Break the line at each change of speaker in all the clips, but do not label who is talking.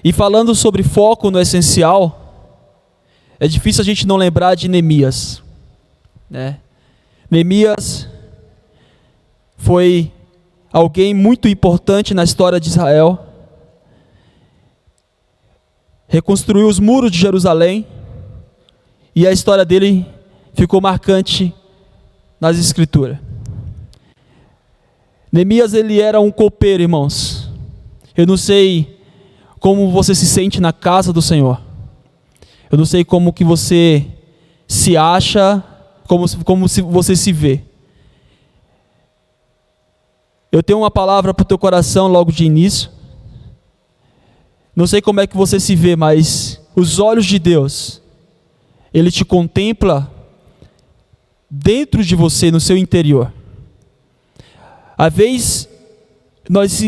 E falando sobre foco no essencial, é difícil a gente não lembrar de Neemias, né? Neemias foi alguém muito importante na história de Israel. Reconstruiu os muros de Jerusalém, e a história dele ficou marcante nas Escrituras. Neemias, ele era um copeiro, irmãos. Eu não sei como você se sente na casa do Senhor. Eu não sei como que você se acha, como se você se vê. Eu tenho uma palavra para o teu coração logo de início. Não sei como é que você se vê, mas os olhos de Deus, Ele te contempla dentro de você, no seu interior. Às vezes, nós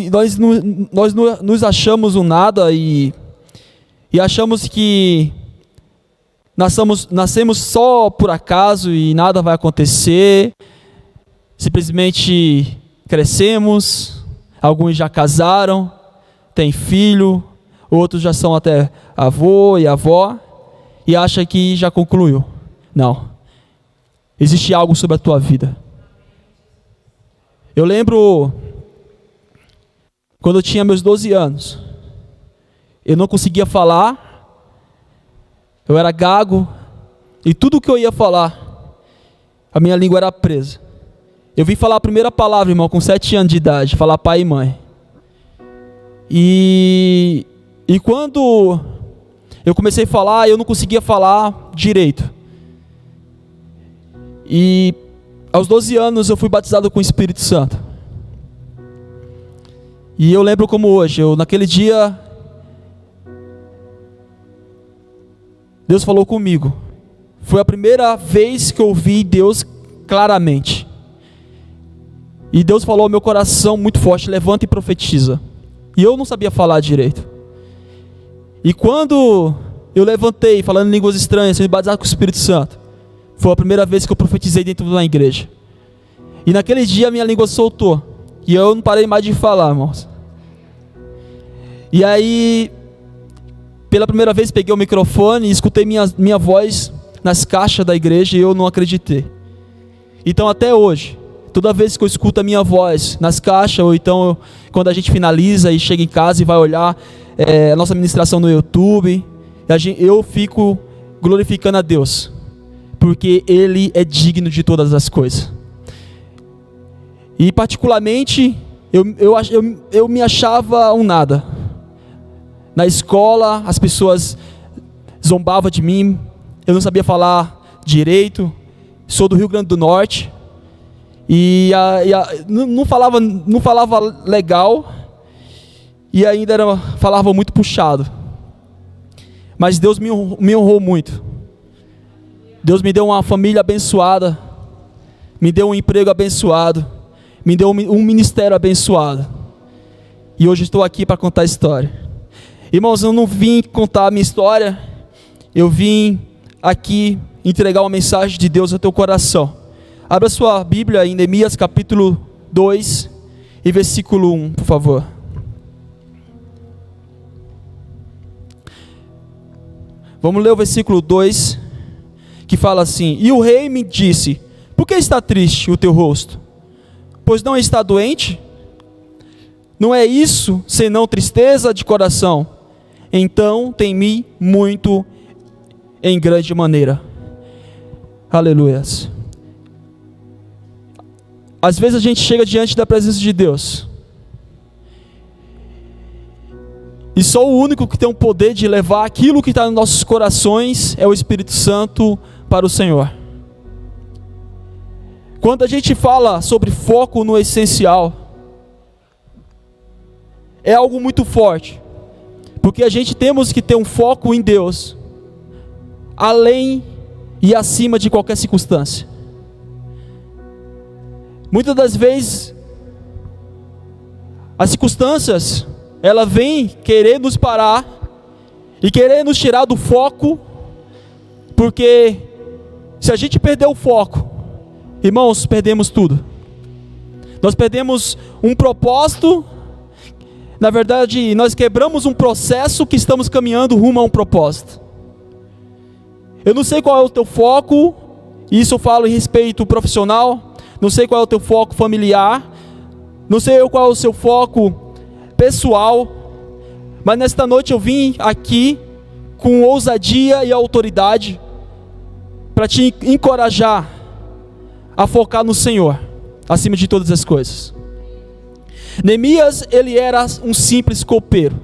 nos achamos um nada e achamos que nascemos só por acaso e nada vai acontecer. Simplesmente crescemos, alguns já casaram, têm filho, outros já são até avô e avó, e acha que já concluiu. Não. Existe algo sobre a tua vida. Eu lembro, quando eu tinha meus 12 anos, eu não conseguia falar, eu era gago, e tudo que eu ia falar, a minha língua era presa. Eu vim falar a primeira palavra, irmão, com 7 anos de idade, falar pai e mãe. E quando eu comecei a falar, eu não conseguia falar direito. E aos 12 anos eu fui batizado com o Espírito Santo. E eu lembro como hoje, naquele dia, Deus falou comigo. Foi a primeira vez que eu ouvi Deus claramente. E Deus falou ao meu coração muito forte: levanta e profetiza. E eu não sabia falar direito. E quando eu levantei, falando em línguas estranhas, sendo batizado com o Espírito Santo, foi a primeira vez que eu profetizei dentro de uma igreja. E naquele dia a minha língua soltou. E eu não parei mais de falar, irmãos. E aí, pela primeira vez peguei o microfone e escutei minha voz nas caixas da igreja e eu não acreditei. Então até hoje, toda vez que eu escuto a minha voz nas caixas, ou então quando a gente finaliza e chega em casa e vai olhar a nossa ministração no YouTube, eu fico glorificando a Deus, porque Ele é digno de todas as coisas. E particularmente, eu me achava um nada. Na escola, as pessoas zombavam de mim, eu não sabia falar direito, sou do Rio Grande do Norte, não falava legal, e ainda falava muito puxado. Mas Deus me honrou muito. Deus me deu uma família abençoada, me deu um emprego abençoado, me deu um ministério abençoado. E hoje estou aqui para contar a história. Irmãos, eu não vim contar a minha história, eu vim aqui entregar uma mensagem de Deus ao teu coração. Abra sua Bíblia em Neemias capítulo 2 e versículo 1, por favor. Vamos ler o versículo 2, que fala assim: E o rei me disse: Por que está triste o teu rosto? Pois não está doente? Não é isso senão tristeza de coração? Então temi muito em grande maneira. Aleluias. Às vezes a gente chega diante da presença de Deus, e só o único que tem o poder de levar aquilo que está nos nossos corações é o Espírito Santo para o Senhor. Quando a gente fala sobre foco no essencial, é algo muito forte, porque a gente temos que ter um foco em Deus, além e acima de qualquer circunstância. Muitas das vezes, as circunstâncias, ela vem querer nos parar e querer nos tirar do foco, porque se a gente perder o foco, irmãos, perdemos tudo. Nós perdemos um propósito Na verdade, nós quebramos um processo que estamos caminhando rumo a um propósito. Eu não sei qual é o teu foco, isso eu falo em respeito profissional, não sei qual é o teu foco familiar, não sei qual é o seu foco pessoal, mas nesta noite eu vim aqui com ousadia e autoridade para te encorajar a focar no Senhor, acima de todas as coisas. Neemias, ele era um simples copeiro,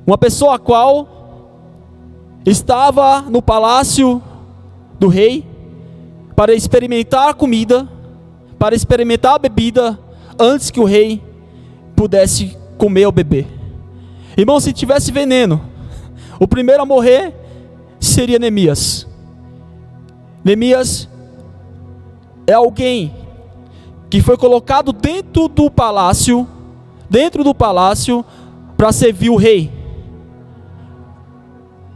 uma pessoa a qual estava no palácio do rei para experimentar a comida, para experimentar a bebida, antes que o rei pudesse comer ou beber. Irmão, se tivesse veneno, o primeiro a morrer seria Neemias. Neemias é alguém que foi colocado dentro do palácio para servir o rei.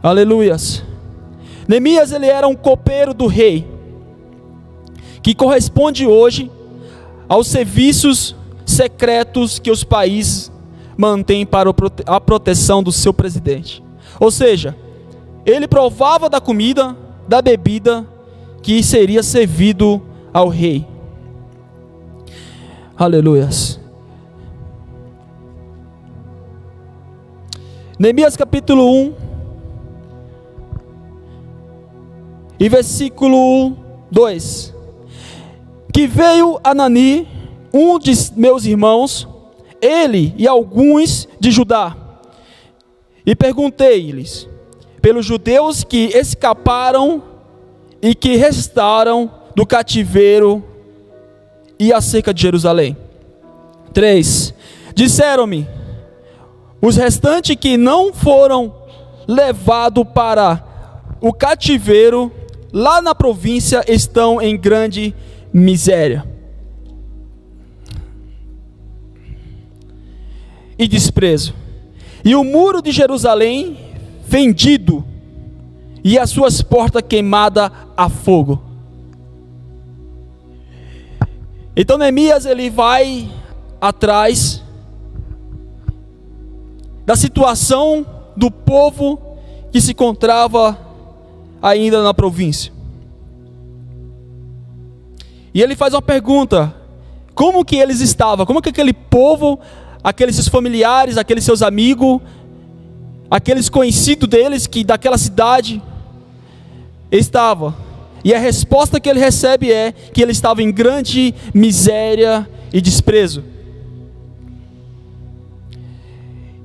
Aleluias. Neemias, ele era um copeiro do rei, que corresponde hoje aos serviços secretos que os países mantêm para a proteção do seu presidente. Ou seja, ele provava da comida, da bebida que seria servido ao rei. Aleluias. Neemias capítulo 1 e versículo 2. Que veio Anani, um de meus irmãos, ele e alguns de Judá, e perguntei-lhes pelos judeus que escaparam e que restaram do cativeiro e acerca de Jerusalém. 3. Disseram-me, os restantes que não foram levados para o cativeiro lá na província estão em grande miséria e desprezo, e o muro de Jerusalém fendido, e as suas portas queimadas a fogo. Então Neemias, ele vai atrás da situação do povo que se encontrava ainda na província. E ele faz uma pergunta: como que eles estavam? Como que aquele povo, aqueles seus familiares, aqueles seus amigos, aqueles conhecidos deles, que daquela cidade, estava? E a resposta que ele recebe é que ele estava em grande miséria e desprezo.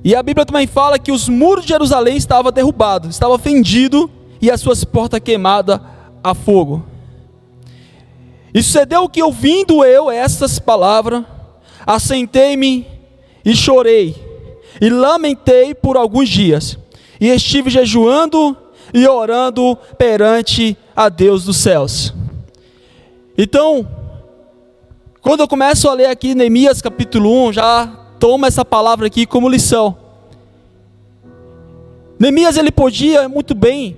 E a Bíblia também fala que os muros de Jerusalém estavam derrubados, estava fendido, e as suas portas queimadas a fogo. E sucedeu que, ouvindo eu essas palavras, assentei-me e chorei, e lamentei por alguns dias, e estive jejuando e orando perante a Deus dos céus. Então, quando eu começo a ler aqui Neemias capítulo 1, já toma essa palavra aqui como lição. Neemias, ele podia muito bem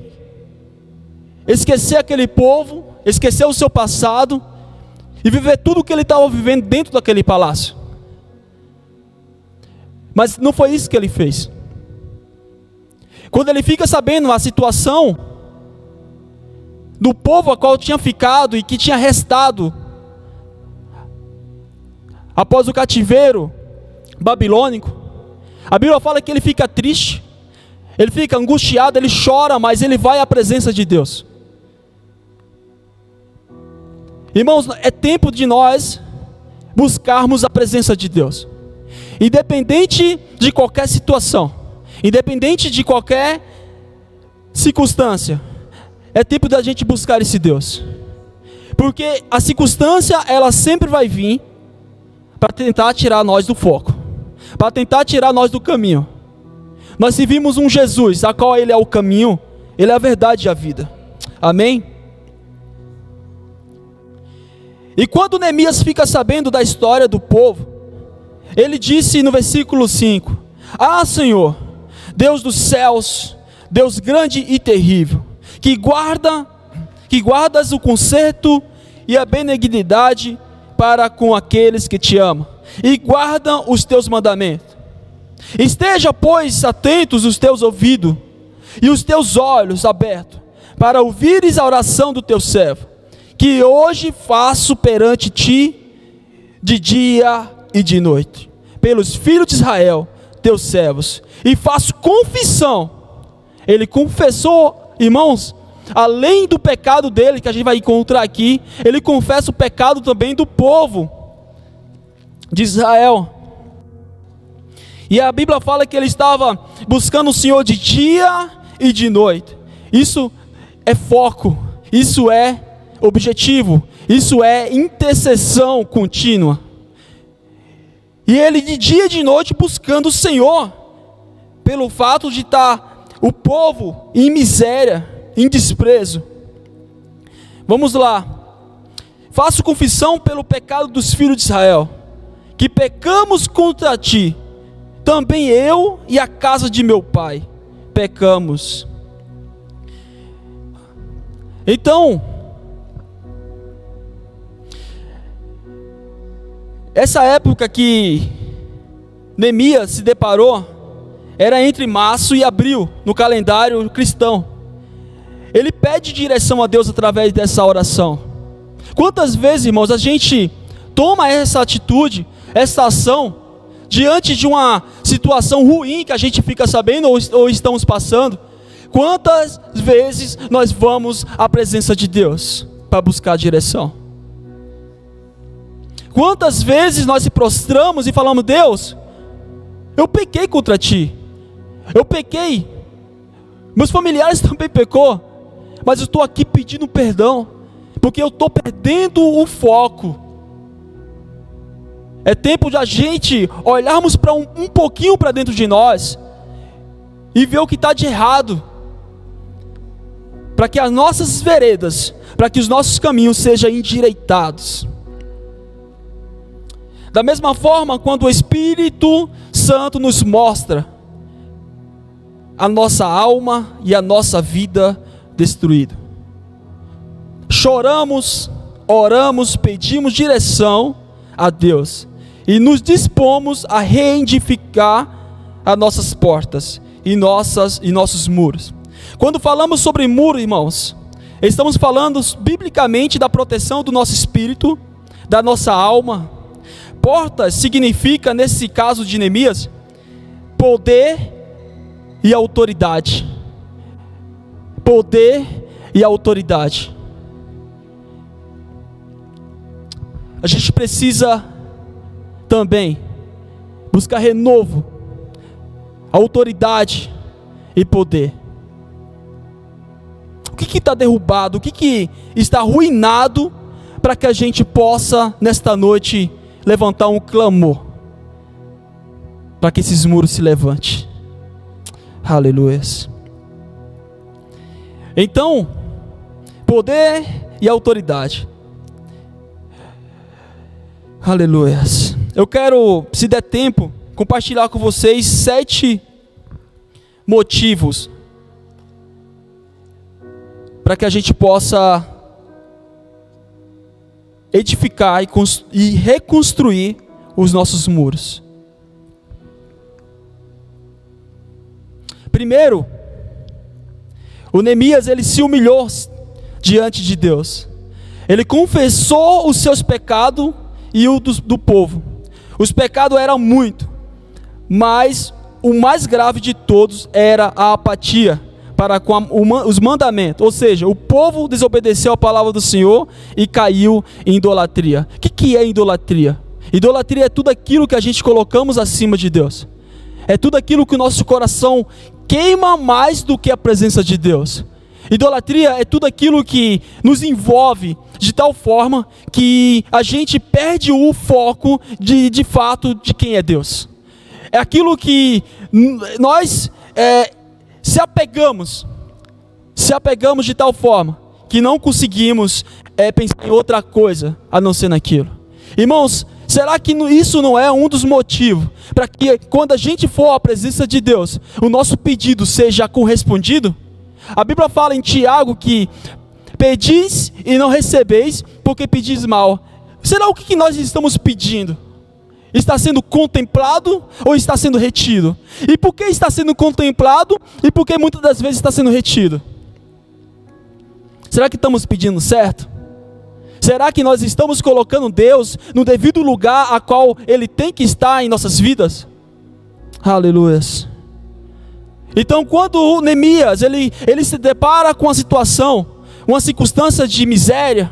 esquecer aquele povo, esquecer o seu passado e viver tudo o que ele estava vivendo dentro daquele palácio. Mas não foi isso que ele fez. Quando ele fica sabendo a situação do povo a qual tinha ficado e que tinha restado após o cativeiro babilônico, a Bíblia fala que ele fica triste, ele fica angustiado, ele chora, mas ele vai à presença de Deus. Irmãos, é tempo de nós buscarmos a presença de Deus, independente de qualquer situação, independente de qualquer circunstância. É tempo da gente buscar esse Deus, porque a circunstância, ela sempre vai vir para tentar tirar nós do foco, para tentar tirar nós do caminho. Nós servimos um Jesus, a qual ele é o caminho, ele é a verdade e a vida. Amém? E quando Neemias fica sabendo da história do povo, ele disse no versículo 5: Ah, Senhor, Deus dos céus, Deus grande e terrível, que guardas o conserto e a benignidade para com aqueles que te amam, e guardam os teus mandamentos. Esteja, pois, atentos os teus ouvidos e os teus olhos abertos, para ouvires a oração do teu servo, que hoje faço perante ti, de dia e de noite, pelos filhos de Israel, teus servos, e faço confissão. Ele confessou, irmãos, além do pecado dele, que a gente vai encontrar aqui, ele confessa o pecado também do povo de Israel. E a Bíblia fala que ele estava buscando o Senhor de dia e de noite. Isso é foco, isso é objetivo, isso é intercessão contínua. E ele de dia e de noite buscando o Senhor, pelo fato de estar o povo em miséria, em desprezo. Vamos lá. Faço confissão pelo pecado dos filhos de Israel, que pecamos contra ti, também eu e a casa de meu pai pecamos. Então, essa época que Neemias se deparou, era entre março e abril, no calendário cristão. Ele pede direção a Deus através dessa oração. Quantas vezes, irmãos, a gente toma essa atitude, essa ação, diante de uma situação ruim que a gente fica sabendo ou estamos passando? Quantas vezes nós vamos à presença de Deus para buscar direção? Quantas vezes nós se prostramos e falamos: Deus, eu pequei contra ti, eu pequei, meus familiares também pecou, mas eu estou aqui pedindo perdão, porque eu estou perdendo o foco. É tempo de a gente olharmos para um pouquinho para dentro de nós e ver o que está de errado, para que as nossas veredas, para que os nossos caminhos sejam endireitados. Da mesma forma, quando o Espírito Santo nos mostra a nossa alma e a nossa vida destruída, choramos, oramos, pedimos direção a Deus e nos dispomos a reedificar as nossas portas e nossos muros. Quando falamos sobre muro, irmãos, estamos falando biblicamente da proteção do nosso espírito, da nossa alma. Portas significa, nesse caso de Neemias, poder e autoridade. Poder e autoridade. A gente precisa também buscar renovo, autoridade e poder. O que está derrubado? O que está arruinado para que a gente possa, nesta noite, levantar um clamor para que esses muros se levantem? Aleluia. Então, poder e autoridade. Aleluia. Eu quero, se der tempo, compartilhar com vocês 7 motivos para que a gente possa edificar e reconstruir os nossos muros. Primeiro, o Neemias, ele se humilhou diante de Deus. Ele confessou os seus pecados e o do povo. Os pecados eram muitos, mas o mais grave de todos era a apatia para com os mandamentos. Ou seja, o povo desobedeceu a palavra do Senhor e caiu em idolatria. O que é idolatria? Idolatria é tudo aquilo que a gente colocamos acima de Deus. É tudo aquilo que o nosso coração queima mais do que a presença de Deus. Idolatria é tudo aquilo que nos envolve de tal forma que a gente perde o foco de fato de quem é Deus. É aquilo que nós se apegamos de tal forma que não conseguimos pensar em outra coisa a não ser naquilo. Irmãos, será que isso não é um dos motivos para que quando a gente for à presença de Deus, o nosso pedido seja correspondido? A Bíblia fala em Tiago que pedis e não recebeis, porque pedis mal. Será o que nós estamos pedindo? Está sendo contemplado ou está sendo retido? E por que está sendo contemplado e por que muitas das vezes está sendo retido? Será que estamos pedindo certo? Será que nós estamos colocando Deus no devido lugar a qual Ele tem que estar em nossas vidas? Aleluias. Então quando Neemias ele se depara com a situação, uma circunstância de miséria,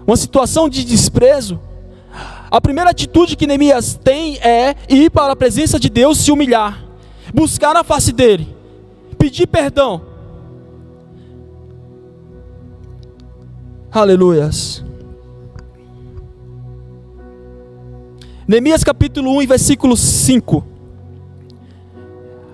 uma situação de desprezo, a primeira atitude que Neemias tem é ir para a presença de Deus, se humilhar, buscar a face dele, pedir perdão. Aleluias. Neemias capítulo 1 e versículo 5.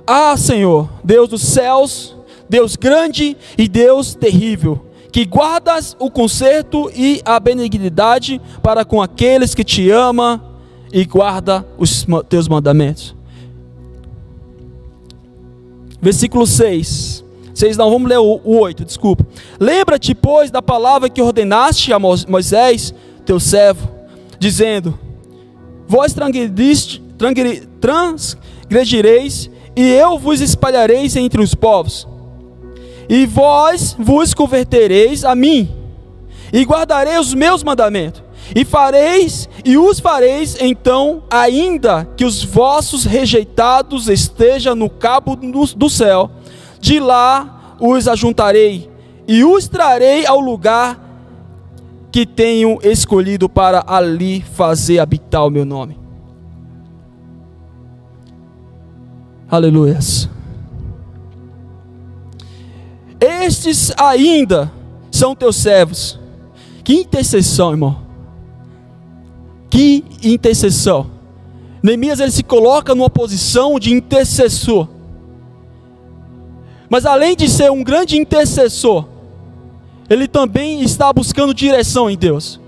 Ah, Senhor, Deus dos céus, Deus grande e Deus terrível, que guardas o conserto e a benignidade para com aqueles que te amam e guarda os teus mandamentos. Versículo 6. 6 não, vamos ler o 8, desculpa. Lembra-te, pois, da palavra que ordenaste a Moisés, teu servo, dizendo: vós transgredireis, e eu vos espalhareis entre os povos. E vós vos convertereis a mim, e guardarei os meus mandamentos, e os fareis, então, ainda que os vossos rejeitados estejam no cabo do céu, de lá os ajuntarei, e os trarei ao lugar que tenho escolhido para ali fazer habitar o meu nome. Aleluias. Estes ainda são teus servos. Que intercessão, irmão. Que intercessão. Neemias ele se coloca numa posição de intercessor. Mas além de ser um grande intercessor, ele também está buscando direção em Deus.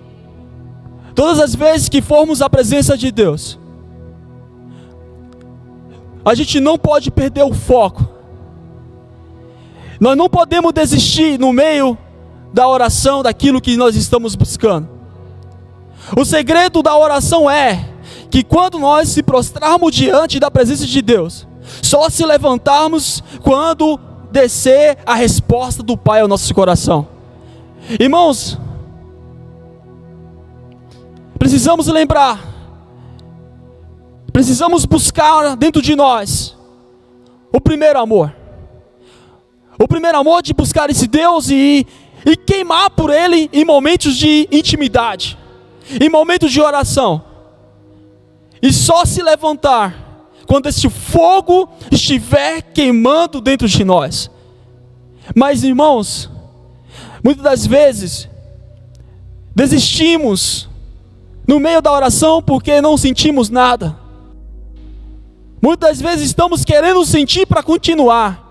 Todas as vezes que formos à presença de Deus, a gente não pode perder o foco. Nós não podemos desistir no meio da oração daquilo que nós estamos buscando. O segredo da oração é que quando nós se prostrarmos diante da presença de Deus, só se levantarmos quando descer a resposta do Pai ao nosso coração. Irmãos, precisamos lembrar, precisamos buscar dentro de nós o primeiro amor. O primeiro amor de buscar esse Deus e queimar por Ele em momentos de intimidade, em momentos de oração. E só se levantar quando esse fogo estiver queimando dentro de nós. Mas, irmãos, muitas das vezes desistimos no meio da oração porque não sentimos nada. Muitas vezes estamos querendo sentir para continuar,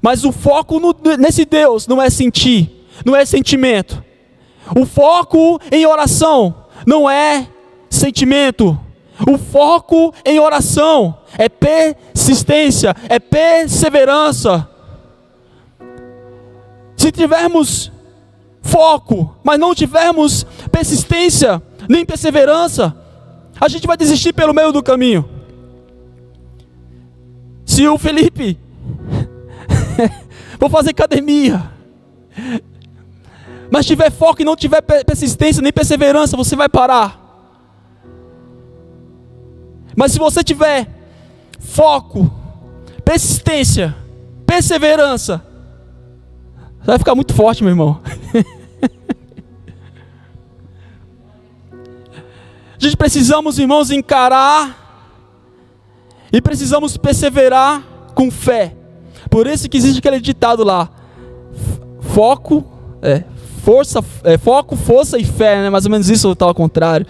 mas o foco nesse Deus não é sentir, não é sentimento. O foco em oração não é sentimento. O foco em oração é persistência, é perseverança. Se tivermos foco, mas não tivermos persistência, nem perseverança, a gente vai desistir pelo meio do caminho. Se o Felipe vou fazer academia, mas tiver foco e não tiver persistência nem perseverança, você vai parar. Mas se você tiver foco, persistência, perseverança, você vai ficar muito forte, meu irmão. A gente precisamos, irmãos, encarar e precisamos perseverar com fé. Por isso que existe aquele ditado lá: foco, foco, força e fé, né? Mais ou menos isso, ou tá ao contrário.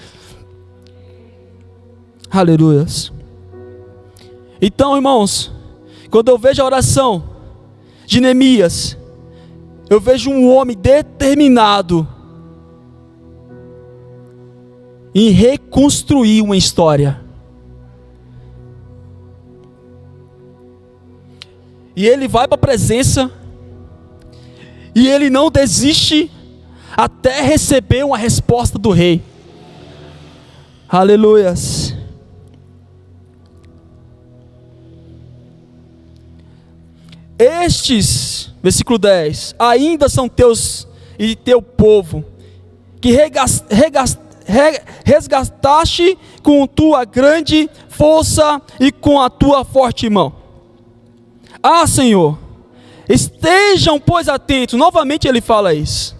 Aleluias. Então, irmãos, quando eu vejo a oração de Neemias, eu vejo um homem determinado em reconstruir uma história. E ele vai para a presença, e ele não desiste até receber uma resposta do rei. Aleluias. Estes, versículo 10, ainda são teus e teu povo, que resgataste com tua grande força e com a tua forte mão. Ah, Senhor, estejam, pois, atentos. Novamente ele fala isso.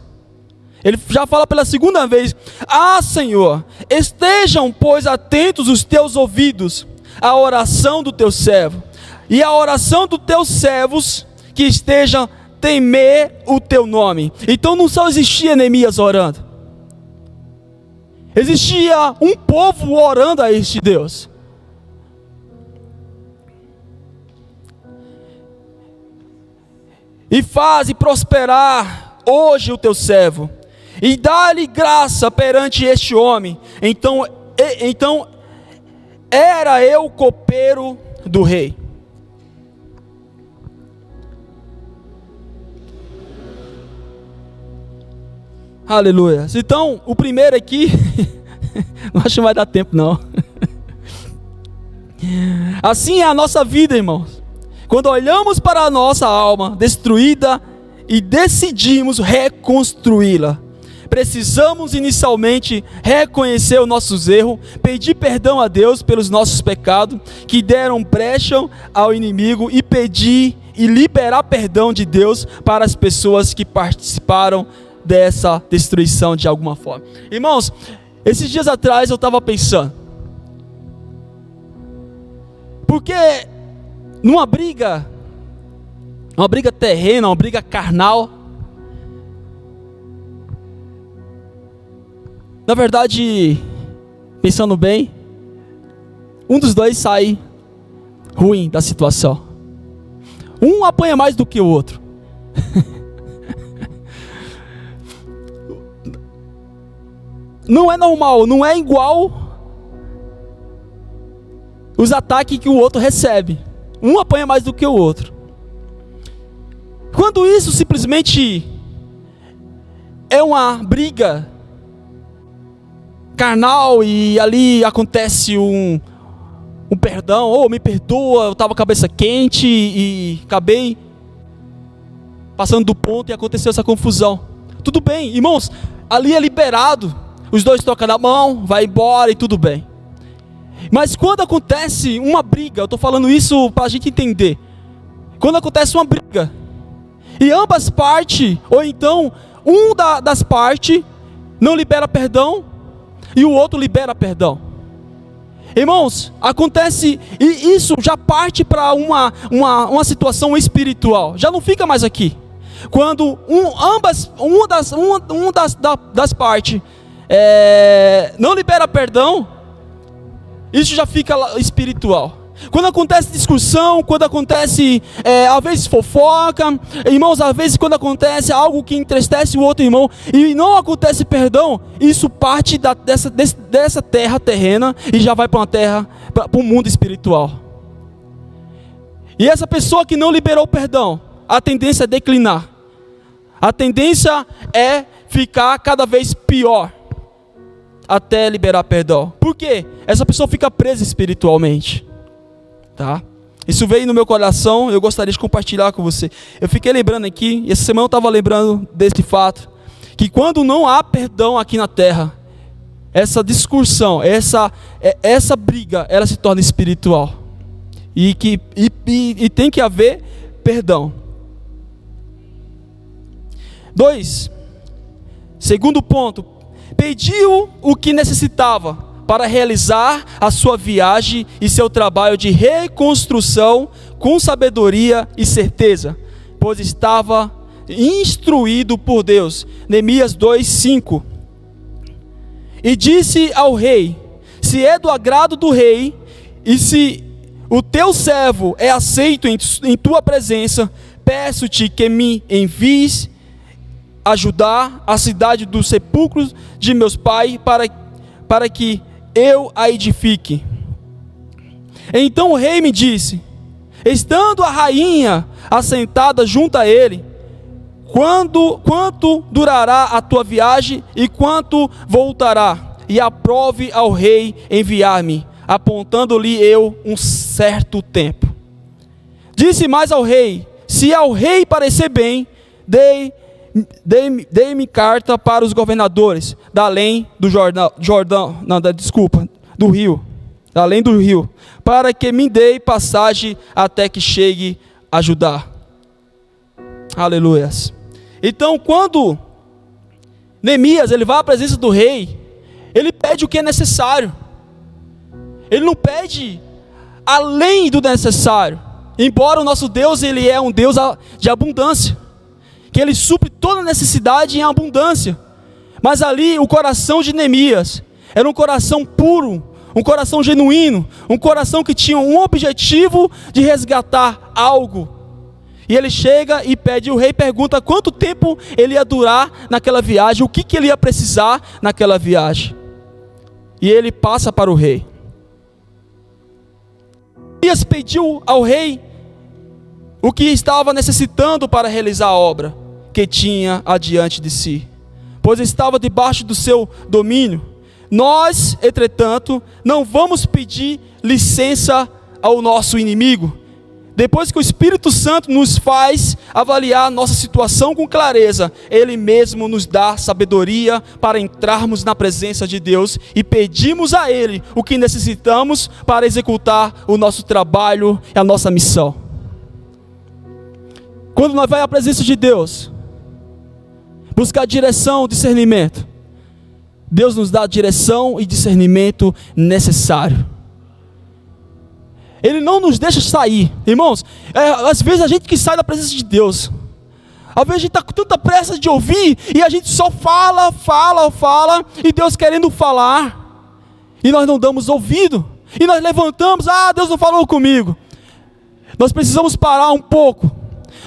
Ele já fala pela segunda vez. Ah, Senhor, estejam, pois, atentos os teus ouvidos à oração do teu servo, e à oração dos teus servos que estejam temer o teu nome. Então não só existia Neemias orando, existia um povo orando a este Deus. E faze prosperar hoje o teu servo, e dá-lhe graça perante este homem. Então era eu copeiro do rei. Aleluia. Então, o primeiro aqui, não acho que vai dar tempo não. Assim é a nossa vida, irmãos. Quando olhamos para a nossa alma destruída e decidimos reconstruí-la, precisamos inicialmente reconhecer os nossos erros, pedir perdão a Deus pelos nossos pecados que deram brecha ao inimigo, e pedir e liberar perdão de Deus para as pessoas que participaram dessa destruição de alguma forma. Irmãos, esses dias atrás eu estava pensando, porque numa briga, uma briga terrena, uma briga carnal, na verdade, pensando bem, um dos dois sai ruim da situação. Um apanha mais do que o outro. Não é normal, não é igual os ataques que o outro recebe. Um apanha mais do que o outro. Quando isso simplesmente é uma briga carnal e ali acontece um perdão, me perdoa, eu estava com a cabeça quente e acabei passando do ponto e aconteceu essa confusão. Tudo bem, irmãos, ali é liberado, os dois tocam na mão, vai embora e tudo bem. Mas quando acontece uma briga, eu estou falando isso para a gente entender, quando acontece uma briga, e ambas partes, ou então das partes não libera perdão, e o outro libera perdão. Irmãos, acontece, e isso já parte para uma situação espiritual, já não fica mais aqui. Quando uma das partes não libera perdão, isso já fica espiritual. Quando acontece discussão, quando acontece, às vezes fofoca, irmãos, às vezes quando acontece algo que entristece o outro irmão, e não acontece perdão, isso parte dessa terra terrena, e já vai para uma terra, para um mundo espiritual. E essa pessoa que não liberou perdão, a tendência é declinar, a tendência é ficar cada vez pior, até liberar perdão. Por quê? Essa pessoa fica presa espiritualmente. Tá? Isso veio no meu coração, eu gostaria de compartilhar com você. Eu fiquei lembrando aqui, e essa semana eu estava lembrando desse fato, que quando não há perdão aqui na terra, essa discussão, essa briga, ela se torna espiritual. E tem que haver perdão. 2. Segundo ponto, pediu o que necessitava para realizar a sua viagem e seu trabalho de reconstrução com sabedoria e certeza, pois estava instruído por Deus. Neemias 2:5. E disse ao rei: se é do agrado do rei, e se o teu servo é aceito em tua presença, peço-te que me envies ajudar a cidade dos sepulcros de meus pais, para que eu a edifique. Então o rei me disse, estando a rainha assentada junto a ele: quanto durará a tua viagem e quanto voltará? E aprove ao rei enviar-me, apontando-lhe eu um certo tempo. Disse mais ao rei: Se ao rei parecer bem, dei-me carta para os governadores da além do do rio, da além do rio, para que me dê passagem até que chegue a Judá. Aleluias. Então, quando Neemias ele vai à presença do rei, ele pede o que é necessário. Ele não pede além do necessário. Embora o nosso Deus ele é um Deus de abundância, que ele supre toda necessidade em abundância. Mas ali o coração de Neemias era um coração puro, um coração genuíno, um coração que tinha um objetivo de resgatar algo. E ele chega e pede, o rei pergunta quanto tempo ele ia durar naquela viagem, o que ele ia precisar naquela viagem. E ele passa para o rei. Neemias pediu ao rei o que estava necessitando para realizar a obra que tinha adiante de si, pois estava debaixo do seu domínio. Nós, entretanto, não vamos pedir licença ao nosso inimigo. Depois que o Espírito Santo nos faz avaliar nossa situação com clareza, Ele mesmo nos dá sabedoria para entrarmos na presença de Deus e pedimos a Ele o que necessitamos para executar o nosso trabalho e a nossa missão. Quando nós vamos à presença de Deus, buscar direção, discernimento, Deus nos dá a direção e discernimento necessário. Ele não nos deixa sair, irmãos. Às vezes a gente que sai da presença de Deus, às vezes a gente está com tanta pressa de ouvir, e a gente só fala, e Deus querendo falar, e nós não damos ouvido, e nós levantamos, Deus não falou comigo. Nós precisamos parar um pouco.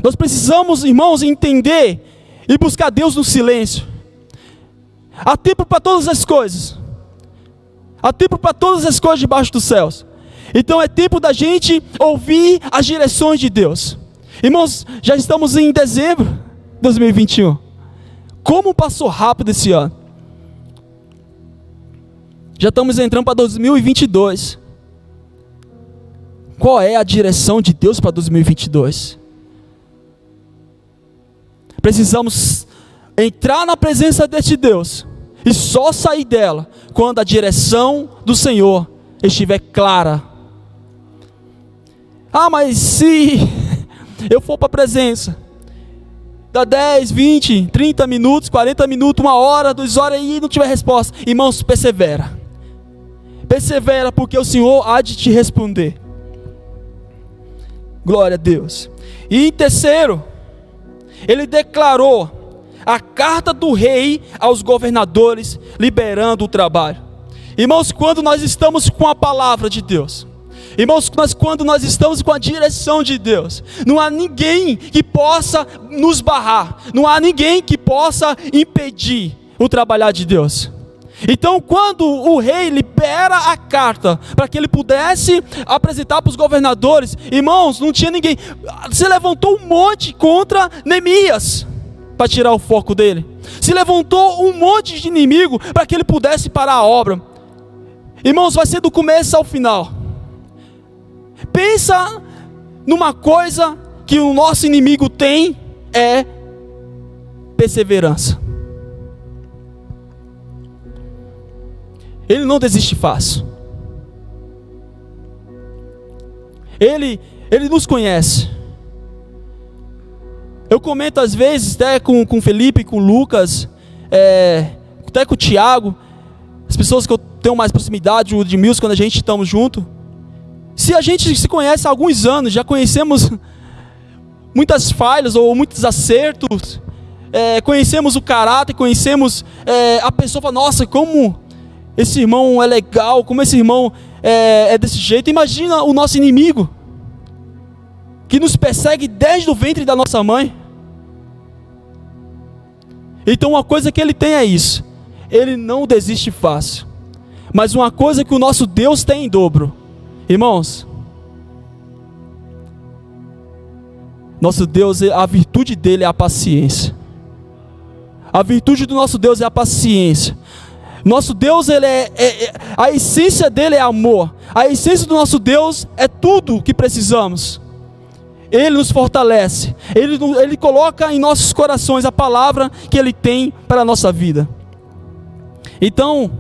Nós precisamos, irmãos, entender e buscar Deus no silêncio. Há tempo para todas as coisas. Há tempo para todas as coisas debaixo dos céus. Então é tempo da gente ouvir as direções de Deus. Irmãos, já estamos em dezembro de 2021. Como passou rápido esse ano. Já estamos entrando para 2022. Qual é a direção de Deus para 2022? Precisamos entrar na presença deste Deus e só sair dela quando a direção do Senhor estiver clara. Mas se eu for para a presença, dá 10, 20, 30 minutos, 40 minutos, 1 hora, 2 horas e não tiver resposta, irmãos, persevera. Persevera, porque o Senhor há de te responder. Glória a Deus. E em terceiro, ele declarou a carta do rei aos governadores, liberando o trabalho. Irmãos, quando nós estamos com a palavra de Deus, irmãos, quando nós estamos com a direção de Deus, não há ninguém que possa nos barrar, não há ninguém que possa impedir o trabalhar de Deus. Então, quando o rei libera a carta para que ele pudesse apresentar para os governadores, irmãos, não tinha ninguém. Se levantou um monte contra Neemias para tirar o foco dele. Se levantou um monte de inimigo para que ele pudesse parar a obra. Irmãos, vai ser do começo ao final. Pensa numa coisa que o nosso inimigo tem, é perseverança. Ele não desiste fácil. Ele nos conhece. Eu comento às vezes, até com o Felipe, com o Lucas, até com o Tiago, as pessoas que eu tenho mais proximidade, o Edmilson, quando a gente estamos junto. Se a gente se conhece há alguns anos, já conhecemos muitas falhas ou muitos acertos, conhecemos o caráter, conhecemos a pessoa, fala, nossa, como esse irmão é legal, como esse irmão é desse jeito. Imagina o nosso inimigo, que nos persegue desde o ventre da nossa mãe. Então uma coisa que ele tem é isso, ele não desiste fácil. Mas uma coisa que o nosso Deus tem em dobro, irmãos, nosso Deus, a virtude dele é a paciência. A virtude do nosso Deus é a paciência. Nosso Deus, a essência dele é amor. A essência do nosso Deus é tudo o que precisamos. Ele nos fortalece, Ele coloca em nossos corações a palavra que Ele tem para a nossa vida. Então,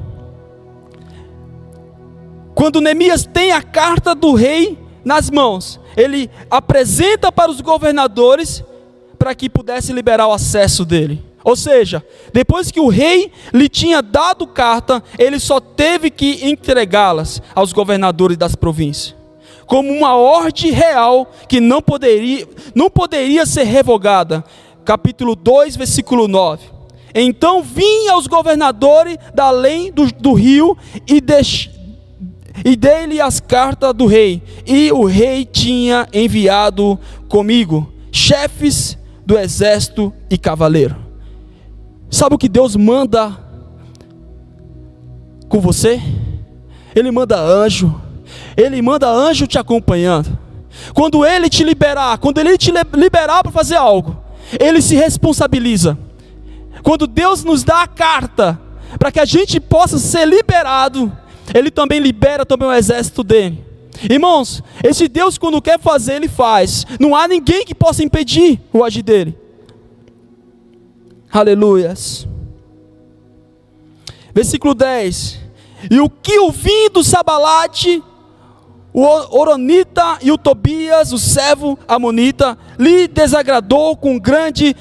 quando Neemias tem a carta do rei nas mãos, ele apresenta para os governadores para que pudesse liberar o acesso dele. Ou seja, depois que o rei lhe tinha dado carta, ele só teve que entregá-las aos governadores das províncias, como uma ordem real que não poderia ser revogada. Capítulo 2, versículo 9. Então vim aos governadores da além do rio e dei-lhe as cartas do rei, e o rei tinha enviado comigo chefes do exército e cavaleiro. Sabe o que Deus manda com você? Ele manda anjo te acompanhando. Quando Ele te liberar, para fazer algo, Ele se responsabiliza. Quando Deus nos dá a carta para que a gente possa ser liberado, Ele também libera também o exército dele. Irmãos, esse Deus, quando quer fazer, Ele faz. Não há ninguém que possa impedir o agir dele. Aleluias. Versículo 10. E o que ouvindo Sabalate, o Horonita e o Tobias, o servo amonita, lhe desagradou com grande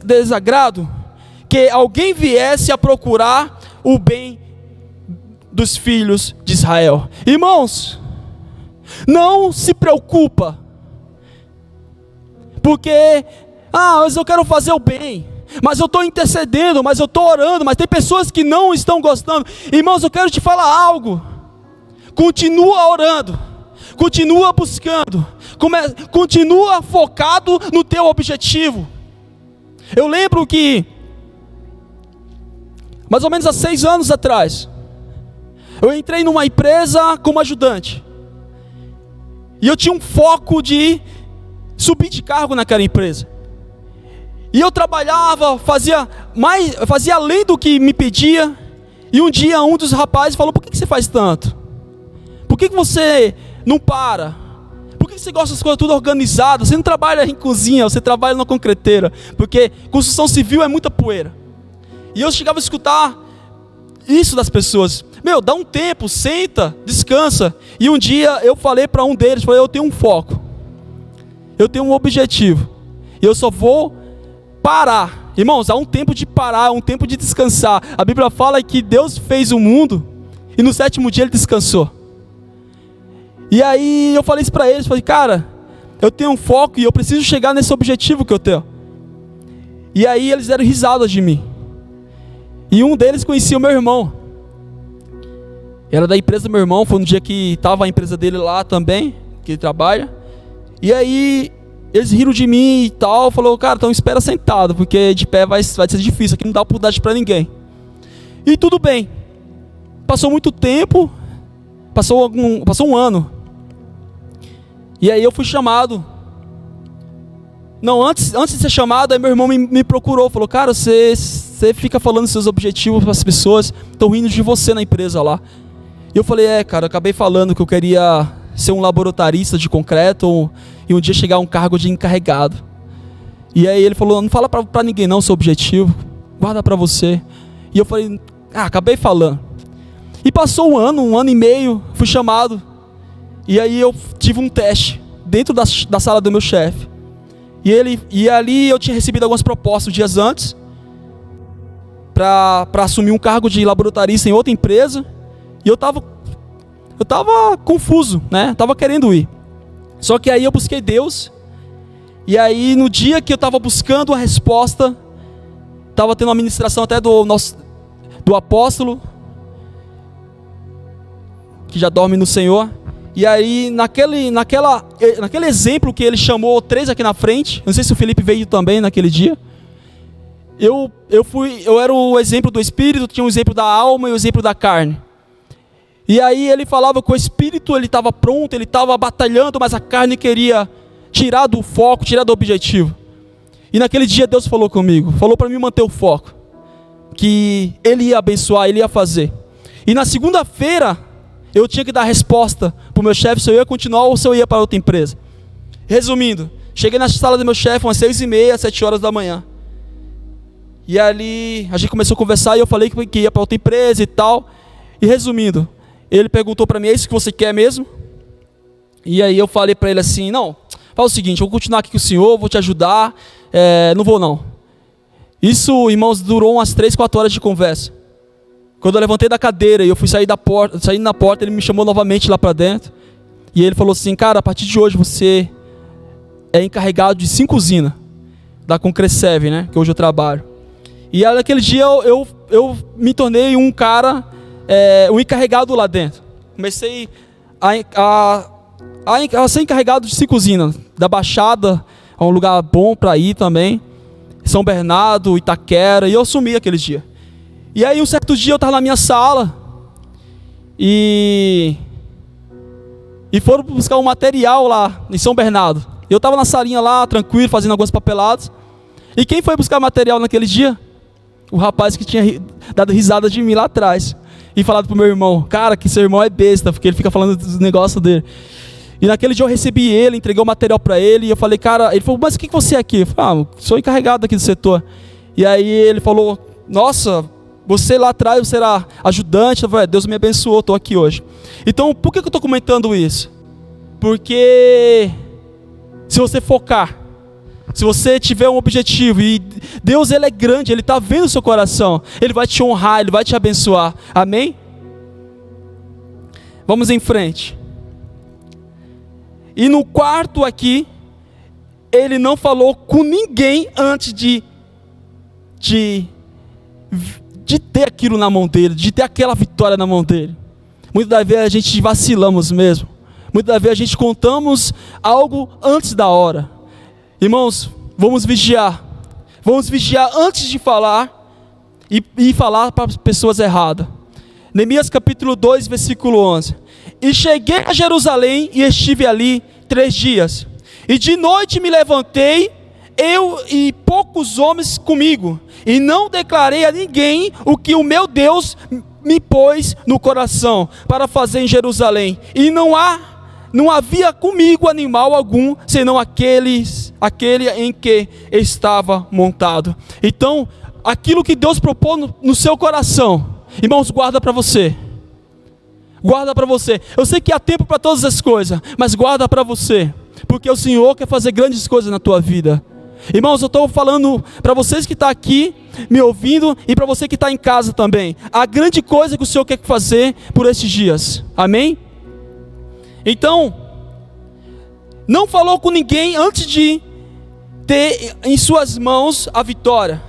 desagrado, que alguém viesse a procurar o bem dos filhos de Israel. Irmãos, não se preocupa, porque, mas eu quero fazer o bem, mas eu estou intercedendo, mas eu estou orando, mas tem pessoas que não estão gostando. Irmãos, eu quero te falar algo. Continua orando, continua buscando, continua focado no teu objetivo. Eu lembro que, mais ou menos há 6 anos atrás, eu entrei numa empresa como ajudante, e eu tinha um foco de subir de cargo naquela empresa. E eu trabalhava, fazia além do que me pedia. E um dia um dos rapazes falou: por que você faz tanto? Por que você não para? Por que você gosta das coisas tudo organizadas? Você não trabalha em cozinha, você trabalha na concreteira. Porque construção civil é muita poeira. E eu chegava a escutar isso das pessoas: dá um tempo, senta, descansa. E um dia eu falei para um deles, eu tenho um foco, eu tenho um objetivo, e eu só vou parar. Irmãos, há um tempo de parar, há um tempo de descansar. A Bíblia fala que Deus fez o mundo e no 7º dia Ele descansou. E aí eu falei isso para eles, cara, eu tenho um foco e eu preciso chegar nesse objetivo que eu tenho. E aí eles deram risada de mim. E um deles conhecia o meu irmão. Era da empresa do meu irmão, foi no dia que estava a empresa dele lá também, que ele trabalha. E aí eles riram de mim e tal, falou: cara, então espera sentado, porque de pé vai ser difícil, aqui não dá oportunidade para ninguém. E tudo bem. Passou muito tempo, passou um ano. E aí eu fui chamado. Não, antes de ser chamado, aí meu irmão me procurou, falou: cara, você fica falando seus objetivos para as pessoas, estão rindo de você na empresa lá. E eu falei: cara, eu acabei falando que eu queria ser um laboratorista de concreto e um dia chegar a um cargo de encarregado. E aí ele falou: não fala para ninguém não o seu objetivo, guarda para você. E eu falei: acabei falando. E passou um ano e meio, fui chamado. E aí eu tive um teste dentro da sala do meu chefe. E ali eu tinha recebido algumas propostas dias antes para assumir um cargo de laboratorista em outra empresa. E eu estava confuso, né? Estava querendo ir. Só que aí eu busquei Deus. E aí no dia que eu estava buscando a resposta, estava tendo uma ministração até do apóstolo, que já dorme no Senhor. E aí naquele exemplo que ele chamou 3 aqui na frente, não sei se o Felipe veio também naquele dia. Eu era o exemplo do Espírito, tinha o exemplo da alma e o exemplo da carne. E aí ele falava que o Espírito ele estava pronto, ele estava batalhando, mas a carne queria tirar do foco, tirar do objetivo. E naquele dia Deus falou comigo, falou para mim manter o foco, que Ele ia abençoar, Ele ia fazer. E na segunda-feira eu tinha que dar a resposta para o meu chefe se eu ia continuar ou se eu ia para outra empresa. Resumindo, Cheguei na sala do meu chefe umas 6h30, 7 horas da manhã. E ali a gente começou a conversar e eu falei que ia para outra empresa e tal. E resumindo, ele perguntou para mim: é isso que você quer mesmo? E aí eu falei para ele assim: não, faz o seguinte, eu vou continuar aqui com o senhor, vou te ajudar, não vou não. Isso, irmãos, durou umas 3, 4 horas de conversa. Quando eu levantei da cadeira e eu fui sair saindo na porta, ele me chamou novamente lá para dentro. E ele falou assim: cara, a partir de hoje você é encarregado de 5 usinas da Concresev, né, que hoje eu trabalho. E aí, naquele dia eu me tornei um cara, um encarregado lá dentro. Comecei a ser encarregado de 5 usinas, da Baixada, é um lugar bom para ir também, São Bernardo, Itaquera, e eu assumi aquele dia. E aí um certo dia eu estava na minha sala, e foram buscar um material lá em São Bernardo. Eu estava na salinha lá, tranquilo, fazendo alguns papelados. E quem foi buscar material naquele dia? O rapaz que tinha dado risada de mim lá atrás. E falado pro meu irmão: cara, que seu irmão é besta, porque ele fica falando dos negócios dele. E naquele dia eu recebi ele, entreguei o material para ele. E eu falei: cara, ele falou: mas o que você é aqui? Eu falei: sou encarregado aqui do setor. E aí ele falou: nossa, você lá atrás você era ajudante. Eu falei: Deus me abençoou, estou aqui hoje. Então, por que eu estou comentando isso? Porque se você focar, se você tiver um objetivo, e Deus, Ele é grande, Ele está vendo o seu coração, Ele vai te honrar, Ele vai te abençoar, amém? Vamos em frente. E no quarto aqui, ele não falou com ninguém antes de ter aquilo na mão dele, de ter aquela vitória na mão dele. Muitas das vezes a gente vacilamos mesmo, muitas das vezes a gente contamos algo antes da hora. Irmãos, vamos vigiar antes de falar e falar para as pessoas erradas. Neemias capítulo 2, versículo 11. E cheguei a Jerusalém e estive ali 3 dias. E de noite me levantei, eu e poucos homens comigo, e não declarei a ninguém o que o meu Deus me pôs no coração para fazer em Jerusalém. E não havia comigo animal algum, senão aquele em que estava montado. Então, aquilo que Deus propôs no seu coração, irmãos, guarda para você. Guarda para você. Eu sei que há tempo para todas as coisas, mas guarda para você, porque o Senhor quer fazer grandes coisas na tua vida. Irmãos, eu estou falando para vocês que estão aqui me ouvindo e para você que está em casa também. A grande coisa que o Senhor quer fazer por esses dias, amém? Então, não falou com ninguém antes de ter em suas mãos a vitória.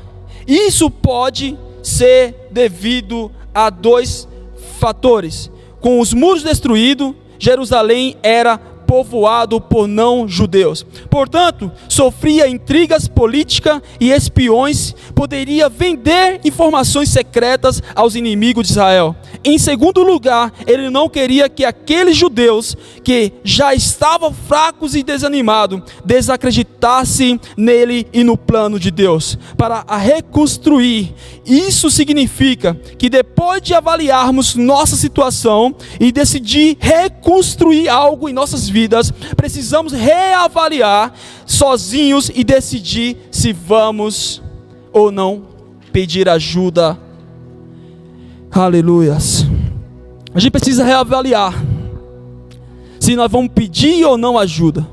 Isso pode ser devido a 2 fatores. Com os muros destruídos, Jerusalém era povoado por não-judeus. Portanto, sofria intrigas políticas e espiões, poderia vender informações secretas aos inimigos de Israel. Em segundo lugar, ele não queria que aqueles judeus que já estavam fracos e desanimados desacreditassem nele e no plano de Deus para a reconstruir. Isso significa que depois de avaliarmos nossa situação e decidir reconstruir algo em nossas vidas, precisamos reavaliar sozinhos e decidir se vamos ou não pedir ajuda. Aleluias. A gente precisa reavaliar se nós vamos pedir ou não ajuda,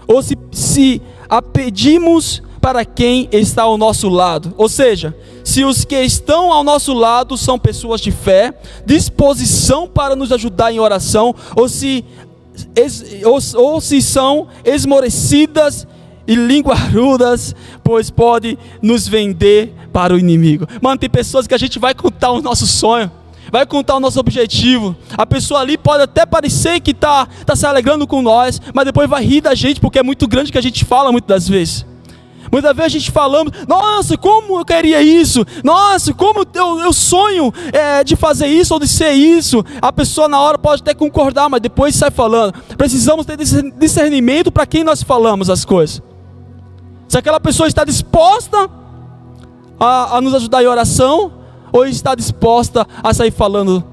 ou se a pedimos para quem está ao nosso lado. Ou seja, se os que estão ao nosso lado são pessoas de fé, disposição para nos ajudar em oração, ou se são esmorecidas e linguarudas, pois pode nos vender para o inimigo. Mano, tem pessoas que a gente vai contar o nosso sonho, vai contar o nosso objetivo. A pessoa ali pode até parecer que está se alegrando com nós, mas depois vai rir da gente, porque é muito grande o que a gente fala muitas das vezes. Muitas vezes a gente falamos: nossa, como eu queria isso, nossa, como eu sonho de fazer isso ou de ser isso. A pessoa na hora pode até concordar, mas depois sai falando. Precisamos ter discernimento para quem nós falamos as coisas. Se aquela pessoa está disposta a nos ajudar em oração, ou está disposta a sair falando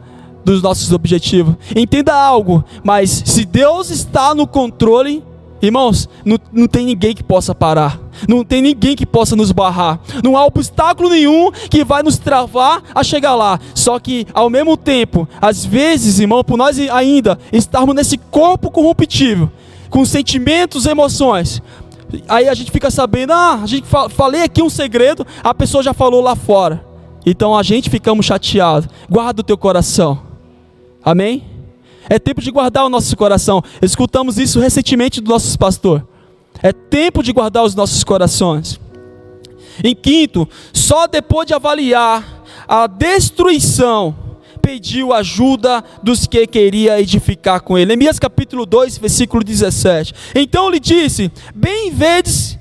dos nossos objetivos. Entenda algo, mas se Deus está no controle, Irmãos, não tem ninguém que possa parar. Não tem ninguém que possa nos barrar. Não há obstáculo nenhum que vai nos travar a chegar lá. Só que, ao mesmo tempo, às vezes, irmão, por nós ainda estarmos nesse corpo corruptível, com sentimentos, emoções, aí a gente fica sabendo, falei aqui um segredo, a pessoa já falou lá fora. Então a gente ficamos chateados. Guarda o teu coração. Amém? É tempo de guardar o nosso coração. Escutamos isso recentemente do nosso pastor. É tempo de guardar os nossos corações. Em quinto, só depois de avaliar a destruição, pediu ajuda dos que queria edificar com ele. Neemias capítulo 2, versículo 17. Então lhe disse: bem vedes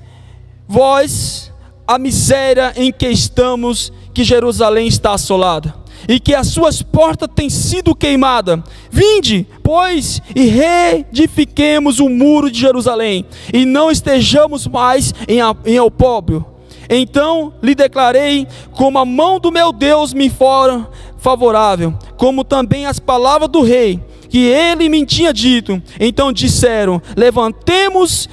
vós a miséria em que estamos, que Jerusalém está assolada, e que as suas portas têm sido queimadas. Vinde, pois, e reedifiquemos o muro de Jerusalém, e não estejamos mais em opróbrio. Então lhe declarei, como a mão do meu Deus me fora favorável, como também as palavras do rei, que ele me tinha dito. Então disseram: levantemos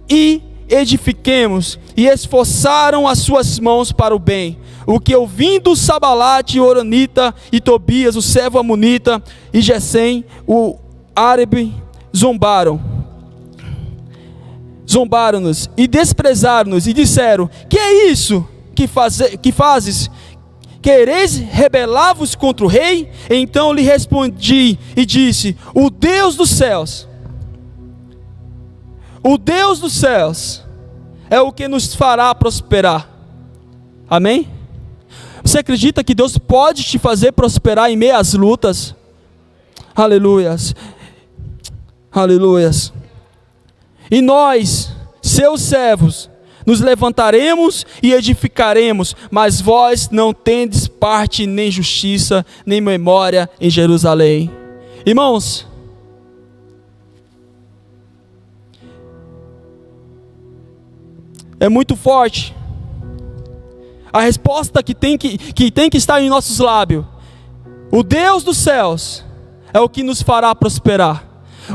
e edifiquemos, e esforçaram as suas mãos para o bem. O que ouvindo Sabalate, Oronita, e Tobias, o servo amonita, e Gesem, o árabe, zombaram-nos e desprezaram-nos, e disseram: que é isso que fazes? Quereis rebelar-vos contra o rei? Então lhe respondi e disse: o Deus dos céus é o que nos fará prosperar. Amém? Você acredita que Deus pode te fazer prosperar em meio às lutas? Aleluias. Aleluias. E nós, seus servos, nos levantaremos e edificaremos, mas vós não tendes parte, nem justiça, nem memória em Jerusalém. Irmãos, é muito forte a resposta que tem que estar em nossos lábios. O Deus dos céus é o que nos fará prosperar.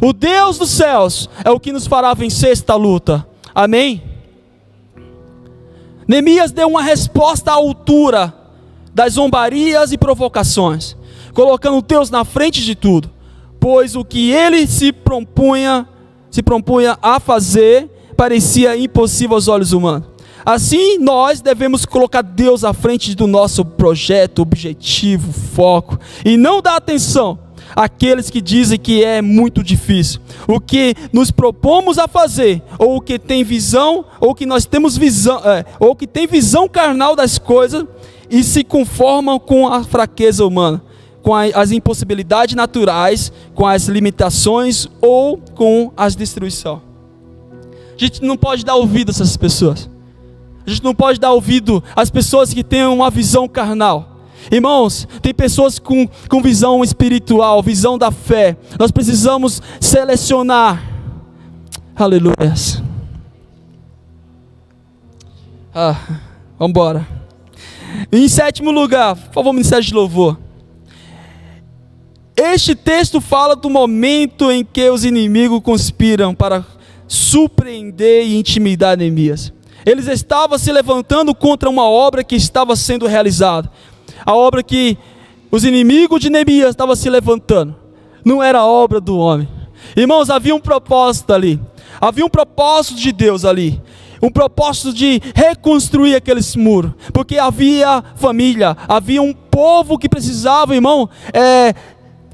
O Deus dos céus é o que nos fará vencer esta luta. Amém? Neemias deu uma resposta à altura das zombarias e provocações, colocando Deus na frente de tudo, pois o que ele se propunha a fazer parecia impossível aos olhos humanos. Assim, nós devemos colocar Deus à frente do nosso projeto, objetivo, foco, e não dar atenção àqueles que dizem que é muito difícil. O que nos propomos a fazer, ou o que tem visão, ou que nós temos visão, ou que tem visão carnal das coisas e se conformam com a fraqueza humana, com as impossibilidades naturais, com as limitações ou com as destruições. A gente não pode dar ouvido a essas pessoas. A gente não pode dar ouvido às pessoas que têm uma visão carnal. Irmãos, tem pessoas com visão espiritual, visão da fé. Nós precisamos selecionar. Aleluia. Vamos embora. Em sétimo lugar, por favor, ministério de louvor. Este texto fala do momento em que os inimigos conspiram para surpreender e intimidar Neemias. Eles estavam se levantando contra uma obra que estava sendo realizada. A obra que os inimigos de Neemias estavam se levantando. Não era a obra do homem. Irmãos, havia um propósito ali. Havia um propósito de Deus ali. Um propósito de reconstruir aqueles muros. Porque havia família. Havia um povo que precisava, irmão,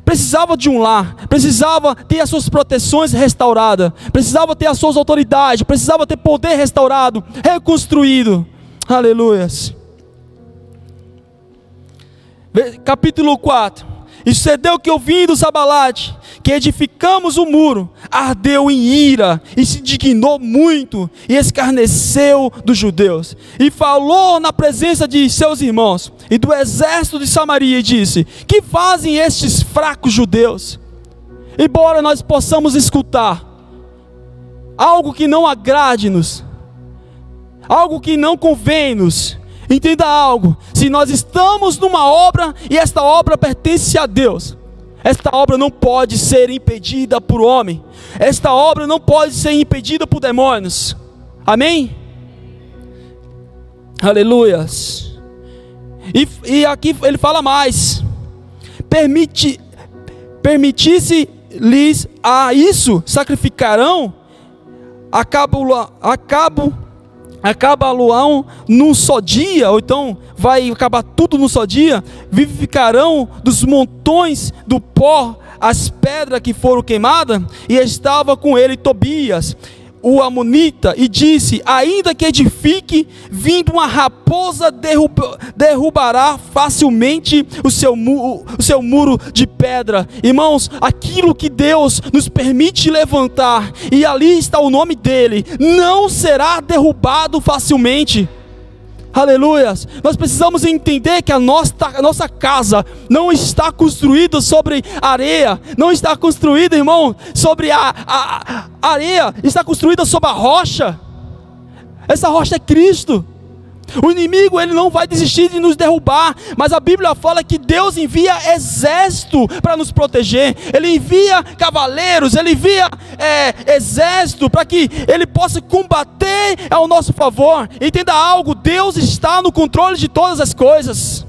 precisava de um lar, precisava ter as suas proteções restauradas, precisava ter as suas autoridades, precisava ter poder restaurado, reconstruído. Aleluias. Capítulo 4. E sucedeu que, ouvindo Sabalate, que edificamos o muro, ardeu em ira e se indignou muito e escarneceu dos judeus, e falou na presença de seus irmãos e do exército de Samaria, e disse: que fazem estes fracos judeus? Embora nós possamos escutar algo que não agrade-nos, algo que não convém-nos, entenda algo: se nós estamos numa obra e esta obra pertence a Deus, Esta obra não pode ser impedida por homem. Esta obra não pode ser impedida por demônios. Amém? Aleluias. E aqui ele fala mais. Permitisse-lhes a isso, sacrificarão, acabá-lo-ão num só dia, ou então vai acabar tudo num só dia, vivificarão dos montões do pó as pedras que foram queimadas, e estava com ele Tobias, o amonita, e disse: ainda que edifique, vindo uma raposa derrubará facilmente o seu muro de pedra. Irmãos, aquilo que Deus nos permite levantar, e ali está o nome dele, não será derrubado facilmente. Aleluias. Nós precisamos entender que a nossa casa não está construída sobre areia, não está construída, irmão, sobre a areia, está construída sobre a rocha. Essa rocha é Cristo. O inimigo, ele não vai desistir de nos derrubar, mas a Bíblia fala que Deus envia exército para nos proteger. Ele envia cavaleiros, ele envia exército para que ele possa combater ao nosso favor. Entenda algo: Deus está no controle de todas as coisas.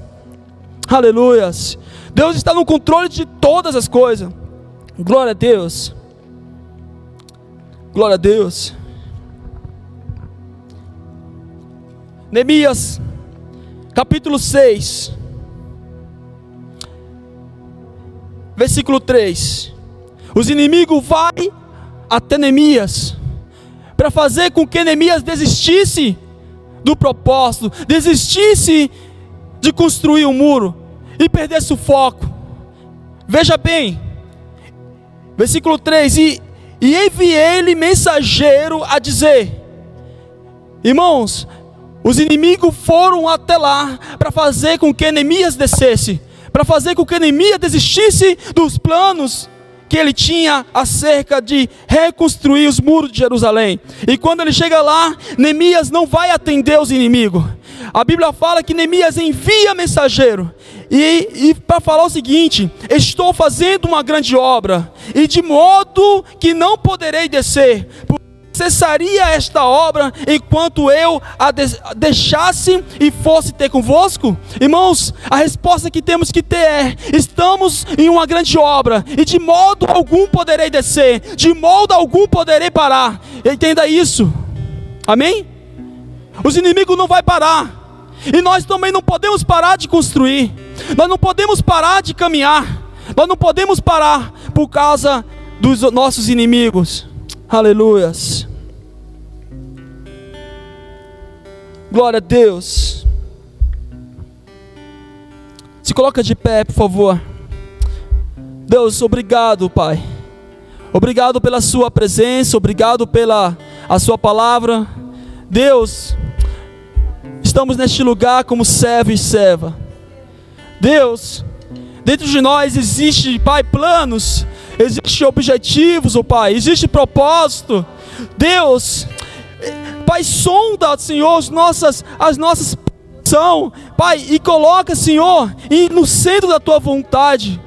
Aleluias. Deus está no controle de todas as coisas. Glória a Deus. Glória a Deus. Neemias, capítulo 6, versículo 3. Os inimigos vão até Neemias para fazer com que Neemias desistisse do propósito, desistisse de construir um muro e perdesse o foco. Veja bem, versículo 3: e enviei-lhe mensageiro a dizer. Irmãos, os inimigos foram até lá para fazer com que Neemias descesse, para fazer com que Neemias desistisse dos planos que ele tinha acerca de reconstruir os muros de Jerusalém. E quando ele chega lá, Neemias não vai atender os inimigos. A Bíblia fala que Neemias envia mensageiro e para falar o seguinte: estou fazendo uma grande obra, e de modo que não poderei descer, cessaria esta obra enquanto eu a deixasse e fosse ter convosco? Irmãos, a resposta que temos que ter é: estamos em uma grande obra, e de modo algum poderei descer, de modo algum poderei parar. Entenda isso. Amém? Os inimigos não vão parar, e nós também não podemos parar de construir, nós não podemos parar de caminhar, nós não podemos parar por causa dos nossos inimigos. Aleluias. Glória a Deus. Se coloca de pé, por favor. Deus, obrigado, Pai. Obrigado pela sua presença, obrigado pela a sua palavra. Deus, estamos neste lugar como servo e serva. Deus, dentro de nós existe, Pai, planos, existe objetivos, oh Pai, existe propósito. Deus, Pai, sonda, Senhor, as nossas são, Pai, e coloca, Senhor, no centro da Tua vontade.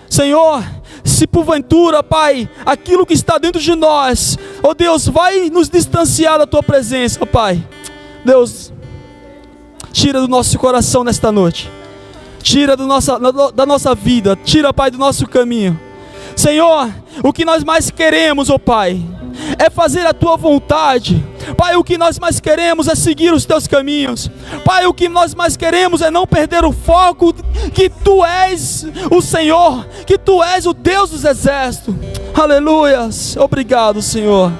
Senhor, se porventura, Pai, aquilo que está dentro de nós, oh Deus, vai nos distanciar da Tua presença, oh Pai. Deus, tira do nosso coração nesta noite, tira da nossa vida, tira, Pai, do nosso caminho. Senhor, o que nós mais queremos, oh Pai, é fazer a Tua vontade. Pai, o que nós mais queremos é seguir os Teus caminhos. Pai, o que nós mais queremos é não perder o foco que Tu és o Senhor, que Tu és o Deus dos exércitos. Aleluias. Obrigado, Senhor.